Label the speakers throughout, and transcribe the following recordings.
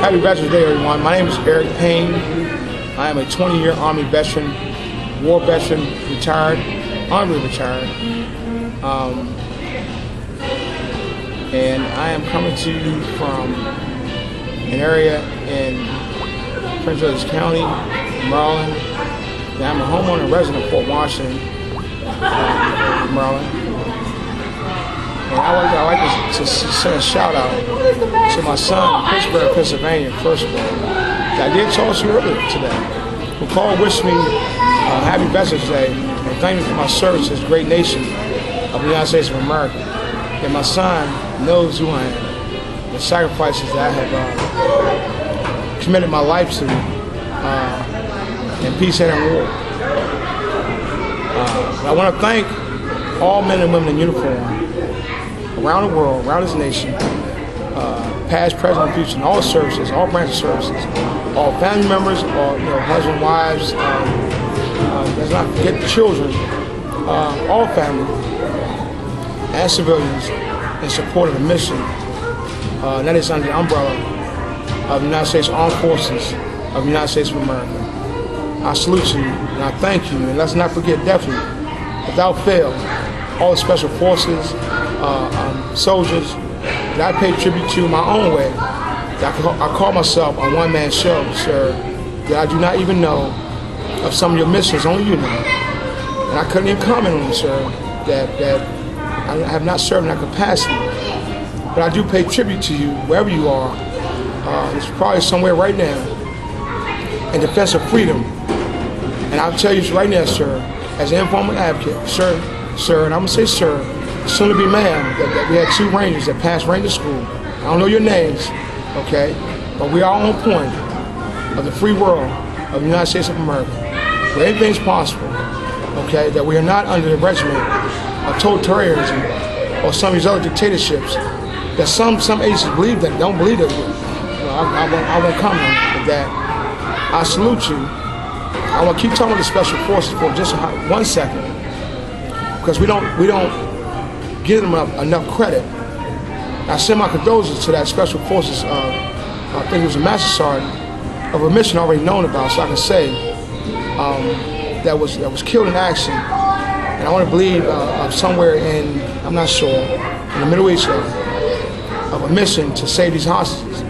Speaker 1: Happy Veterans Day, everyone. My name is Eric Payne. I am a 20-year Army veteran, war veteran, retired, Army retired. And I am coming to you from an area in Prince George's County, Maryland. I'm a homeowner and resident of Fort Washington, Maryland. And I like to send a shout out to my son in Pittsburgh, Pennsylvania, first of all. I did talk to you earlier today, who called, wished me Happy Veterans Day, and thanked me for my service to this great nation of the United States of America. And my son knows who I am, the sacrifices that I have committed my life to in peace and in war. I want to thank all men and women in uniform around the world, around this nation, past, present, and future, and all services, all branches of services, all family members, all husbands, wives, let's not forget the children, all family and civilians in support of the mission that is under the umbrella of the United States Armed Forces of the United States of America. I salute you and I thank you, and let's not forget, definitely, without fail, all the special forces, soldiers that I pay tribute to my own way. I call myself a one-man show, sir, that I do not even know of some of your missions, only you know. And I couldn't even comment on it, sir, that I have not served in that capacity. But I do pay tribute to you, wherever you are. It's probably somewhere right now in defense of freedom. And I'll tell you right now, sir, as an informal advocate, sir, and I'm gonna say sir, soon to be ma'am, that we had two Rangers that passed Ranger School. I don't know your names, okay, but we are on point of the free world of the United States of America, where anything's possible, okay, that we are not under the regimen of totalitarianism or some of these other dictatorships that some agencies believe that, don't believe that. I won't comment on it, but that I salute you. I want to keep talking about the special forces for just 1 second, because we don't give them enough credit. I send my condolences to that special forces, I think it was a master sergeant of a mission already known about, so I can say, that was killed in action. And I want to believe somewhere in, I'm not sure, in the Middle East of a mission to save these hostages.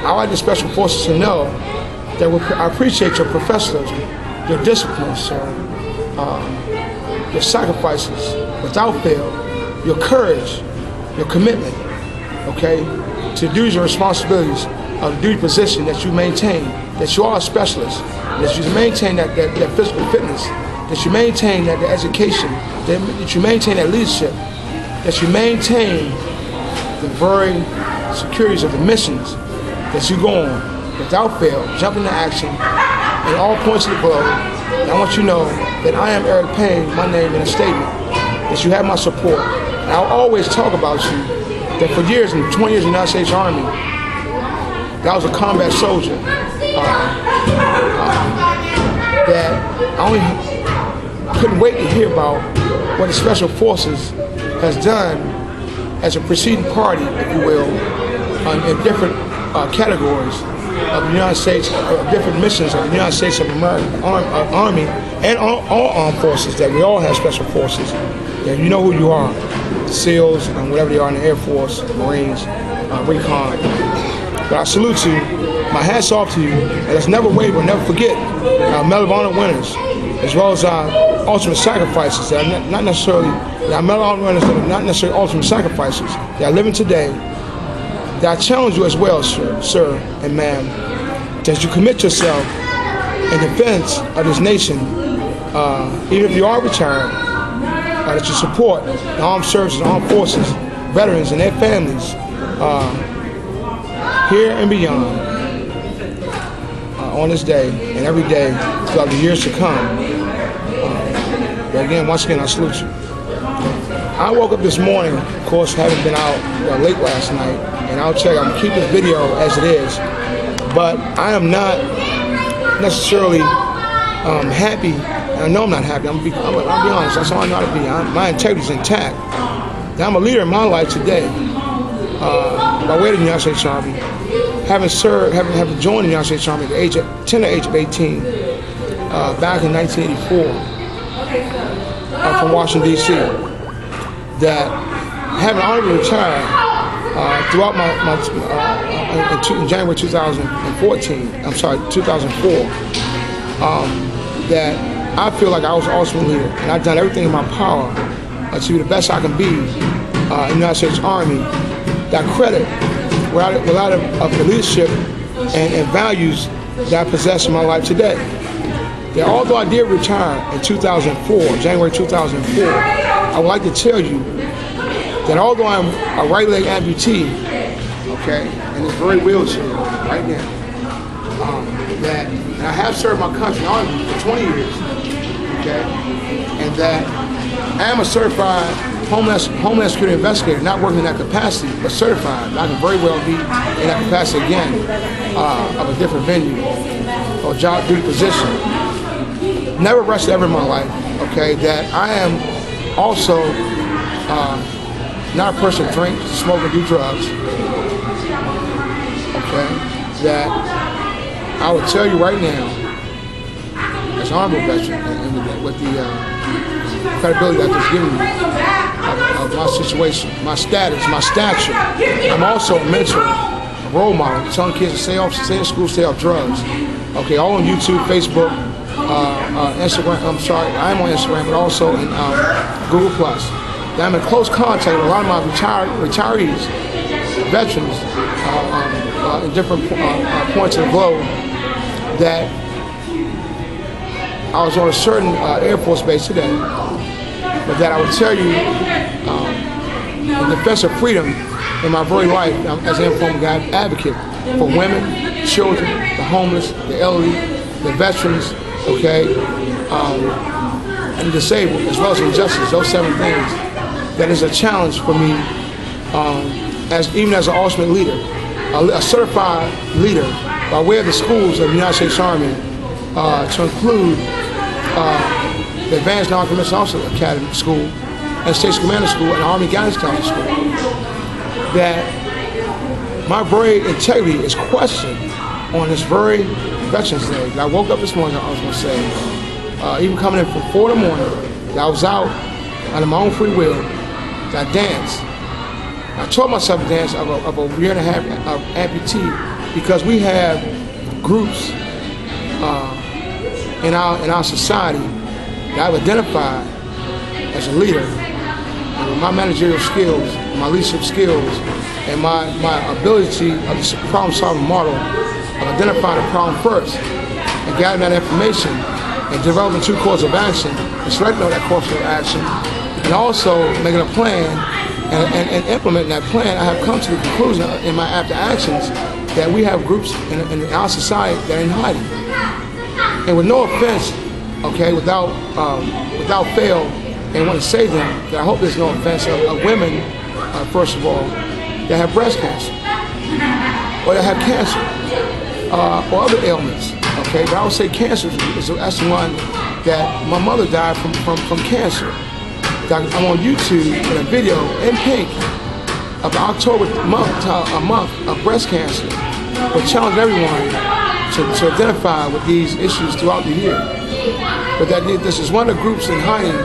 Speaker 1: I like the special forces to know that I appreciate your professionalism, your discipline, sir, your sacrifices, without fail, your courage, your commitment, okay, to do your responsibilities of the duty position that you maintain, that you are a specialist, that you maintain that physical fitness, that you maintain that education, that you maintain that leadership, that you maintain the very securities of the missions that you go on without fail, jump into action in all points of the globe. And I want you to know that I am Eric Payne, my name in a statement, that you have my support. And I'll always talk about you, that for years, in 20 years in the United States Army, that I was a combat soldier, that I only couldn't wait to hear about what the Special Forces has done as a preceding party, if you will, in different categories of the United States, different missions of the United States of America, Army, and all armed forces, that we all have special forces. And you know who you are, SEALs, and whatever they are in the Air Force, Marines, Recon. But I salute you, my hat's off to you, and let's never waver, never forget our Medal of Honor winners, as well as our ultimate sacrifices, that are not necessarily, our Medal of Honor winners that are not necessarily ultimate sacrifices, that are living today. That I challenge you as well, sir and ma'am, that you commit yourself in defense of this nation, even if you are retired, that you support the armed services, armed forces, veterans and their families, here and beyond, on this day and every day throughout the years to come. But again, once again, I salute you. I woke up this morning, of course, having been out late last night, and I'll tell you, I'm gonna keep this video as it is, but I am not necessarily happy, and I know I'm not happy. I'll be honest, that's all I know how to be. My integrity is intact. And I'm a leader in my life today, by way of the United States Army, having served, having joined the United States Army at the tender age of 18, back in 1984, from Washington, D.C., that having honorably retired throughout in January 2004, that I feel like I was an ultimate leader, and I've done everything in my power to be the best I can be in the United States Army. That credit without the leadership and values that I possess in my life today. That although I did retire in 2004, January 2004, I would like to tell you that although I'm a right leg amputee, okay, in this very wheelchair right now, that and I have served my country for 20 years, okay, and that I am a certified Homeland Security investigator, not working in that capacity, but certified. I can very well be in that capacity again of a different venue or job duty position. Never rested ever in my life, okay, that I am also not a person to drink, smoke, or do drugs, okay, that I would tell you right now, as an honorable veteran, and with the credibility that was given me of my situation, my status, my stature, I'm also a mentor, a role model, telling kids to stay in school, stay off drugs, okay, all on YouTube, Facebook, Instagram, I'm on Instagram, but also in Google+. That I'm in close contact with a lot of my retirees, veterans, in different points of the globe, that I was on a certain Air Force base today, but that I would tell you, in defense of freedom in my very life, as an informed advocate for women, children, the homeless, the elderly, the veterans, okay, and the disabled, as well as injustice, those 7 things, that is a challenge for me, even as an ultimate leader, a certified leader by way of the schools of the United States Army, to include the Advanced Non-Commissioned Officer Academy School, and States Commander School, and Army Guidance Council School. That my very integrity is questioned on this very Veterans Day. I woke up this morning, I was going to say, even coming in from 4 in the morning, I was out under my own free will, I danced. I taught myself to dance of a year and a half of amputee, because we have groups in our society that I've identified as a leader, and with my managerial skills, my leadership skills, and my ability of the problem-solving model of identifying the problem first and gathering that information and developing 2 courses of action and selecting that course of action, and also making a plan and implementing that plan. I have come to the conclusion in my after actions that we have groups in our society that are in hiding. And with no offense, okay, without fail, and want to say them, that I hope there's no offense of women, first of all, that have breast cancer, or that have cancer, or other ailments, okay? But I would say cancer that's the one that my mother died from cancer. I'm on YouTube in a video in pink of October month of breast cancer, but challenge everyone to identify with these issues throughout the year. But that this is one of the groups in hiding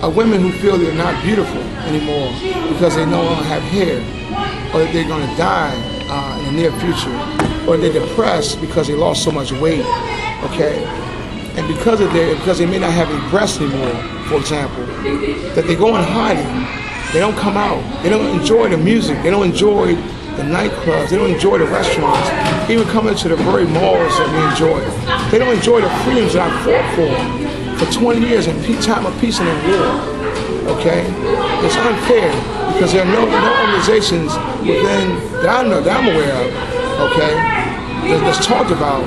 Speaker 1: of women who feel they're not beautiful anymore because they no longer have hair, or that they're going to die in the near future, or they're depressed because they lost so much weight, okay? And because they may not have any breasts anymore, for example, that they go in hiding, they don't come out, they don't enjoy the music, they don't enjoy the nightclubs, they don't enjoy the restaurants, even coming to the very malls that we enjoy. They don't enjoy the freedoms that I fought for 20 years in time of peace and in war, okay? It's unfair because there are no organizations within that I know, that I'm aware of, okay, that's talked about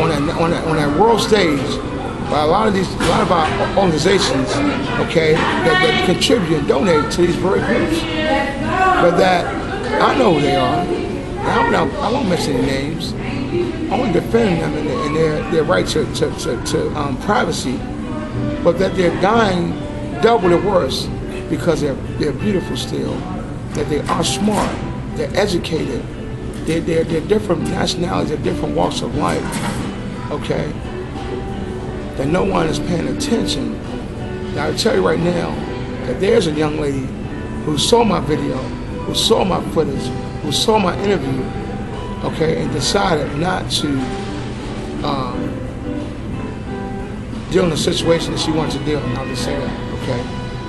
Speaker 1: on that world stage by a lot of our organizations, okay, that contribute and donate to these very groups. But that I know who they are. I won't mention any names. I won't defend them in their right to privacy, but that they're dying double the worse because they're beautiful still, that they are smart, they're educated, they're different nationalities, they're different walks of life, okay, that no one is paying attention. Now, I'll tell you right now that there's a young lady who saw my video, who saw my footage, who saw my interview, okay, and decided not to deal in the situation that she wanted to deal in. I'll just say that, okay?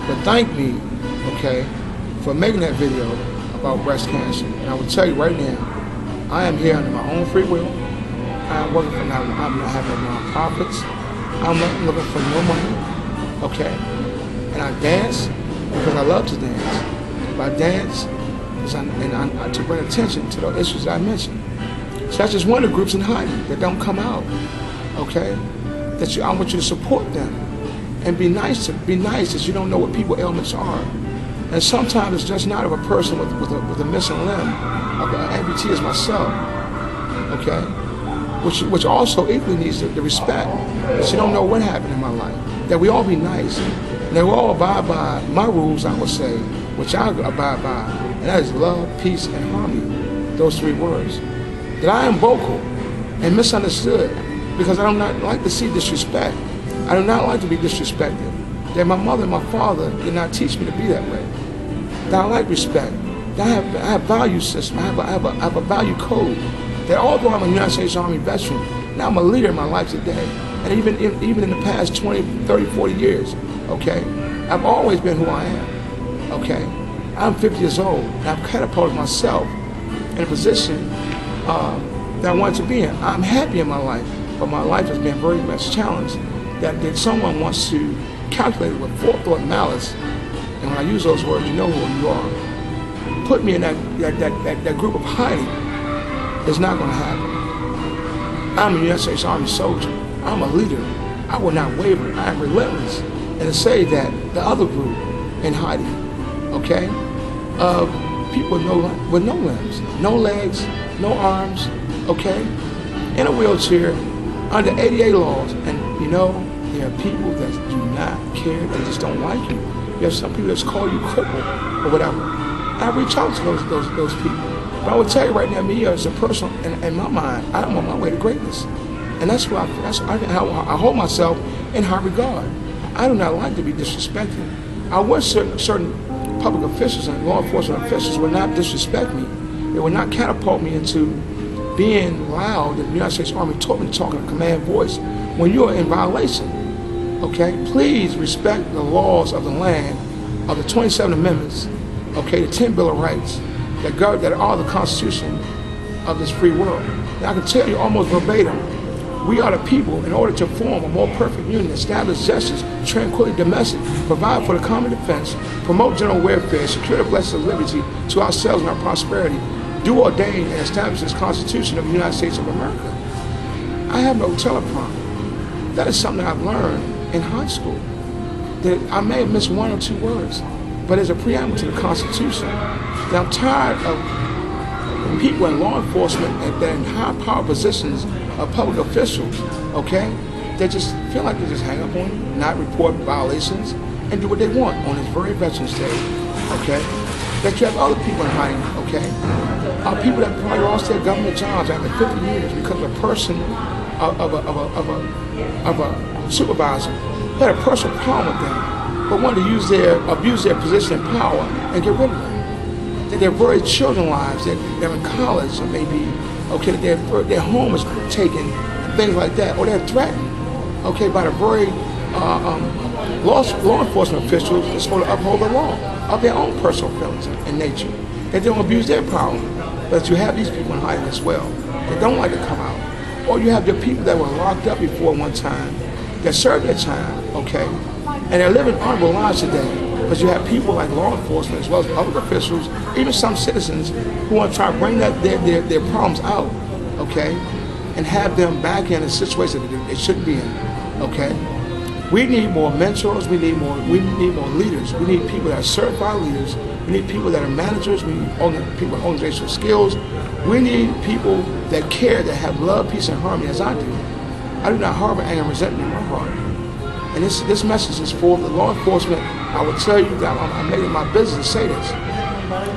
Speaker 1: But thank me, okay, for making that video about breast cancer. And I will tell you right now, I am here under my own free will. I am working for I'm not having nonprofits. I'm not looking for no money, okay? And I dance because I love to dance. But I dance to bring attention to the issues that I mentioned. So that's just one of the groups in hiding that don't come out, okay? I want you to support them and be nice that you don't know what people's ailments are. And sometimes it's just not of a person with a missing limb, of an amputee as myself, okay? Which also equally needs the respect, that you don't know what happened in my life. That we all be nice, and that we all abide by my rules, I would say, which I abide by, and that is love, peace, and harmony, those three words. That I am vocal and misunderstood because I do not like to see disrespect. I do not like to be disrespected. That my mother and my father did not teach me to be that way. That I like respect. That I have value system. I have a value code. That although I'm a United States Army veteran, now I'm a leader in my life today. And even in the past 20, 30, 40 years, okay, I've always been who I am, okay? I'm 50 years old, and I've catapulted myself in a position that I wanted to be in. I'm happy in my life, but my life has been very much challenged. That someone wants to calculate it with forethought and malice, and when I use those words, you know who you are. Put me in that group of hiding. It's not going to happen. I'm a United States Army soldier. I'm a leader. I will not waver. I am relentless. And to say that the other group in hiding, okay, people with no limbs, no legs, no arms, okay, in a wheelchair, under ADA laws, and you know, there are people that do not care, they just don't like you. You have some people that call you crippled or whatever. I reach out to those people. But I will tell you right now, me as a person, in my mind, I'm on my way to greatness. And that's why I hold myself in high regard. I do not like to be disrespected. I wish certain public officials and law enforcement officials would not disrespect me. They would not catapult me into being loud. The United States Army taught me to talk in a command voice when you're in violation. Okay? Please respect the laws of the land, of the 27 amendments, okay, the 10 Bill of Rights, that are the Constitution of this free world. Now I can tell you almost verbatim, we are the people, in order to form a more perfect union, establish justice, tranquility, domestic, provide for the common defense, promote general welfare, secure the blessings of liberty to ourselves and our prosperity, do ordain and establish this Constitution of the United States of America. I have no teleprompter. That is something I've learned in high school. That I may have missed one or two words, but as a preamble to the Constitution. That I'm tired of people in law enforcement and in high power positions of public officials, okay? They just feel like they just hang up on you, not report violations, and do what they want on this very Veterans Day, okay? That you have other people in hiding, okay? People that probably lost their government jobs after 50 years because of a person, of a supervisor who had a personal problem with them, but wanted to abuse their position and power and get rid of them. That their very children's lives, that they're in college or maybe, okay, that their home is taken and things like that, or they're threatened, okay, by the very law enforcement officials that's supposed to uphold the law of their own personal feelings and nature. That they don't abuse their power, but you have these people in hiding as well. They don't like to come out. Or you have the people that were locked up before one time, that served their time, okay, and they're living honorable lives today. Because you have people like law enforcement as well as public officials, even some citizens who want to try to bring their problems out, okay, and have them back in a situation that they shouldn't be in, okay. We need more mentors. We need more leaders. We need people that are certified leaders. We need people that are managers. We need people with organizational skills. We need people that care, that have love, peace, and harmony as I do. I do not harbor anger and resentment in my heart. And this message is for the law enforcement. I will tell you that I made it my business to say this.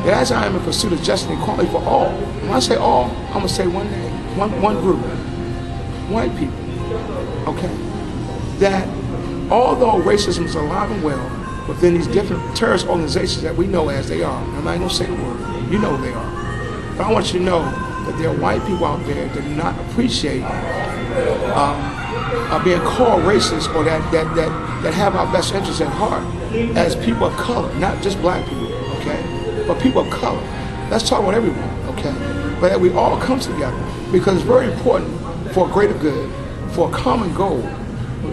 Speaker 1: that as I am in pursuit of justice and equality for all, when I say all, I'm going to say one name, one group, white people, okay? That although racism is alive and well within these different terrorist organizations that we know as they are, I'm not going to say the word, you know who they are, but I want you to know that there are white people out there that do not appreciate being called racist, or that have our best interests at heart as people of color, not just black people, okay, but people of color. Let's talk about everyone, okay, but that we all come together, because it's very important for a greater good, for a common goal,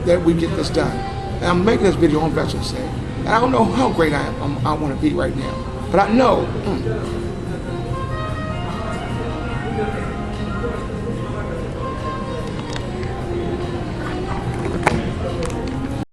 Speaker 1: that we get this done. And I'm making this video on Veterans Day, and I don't know how great I want to be right now, but I know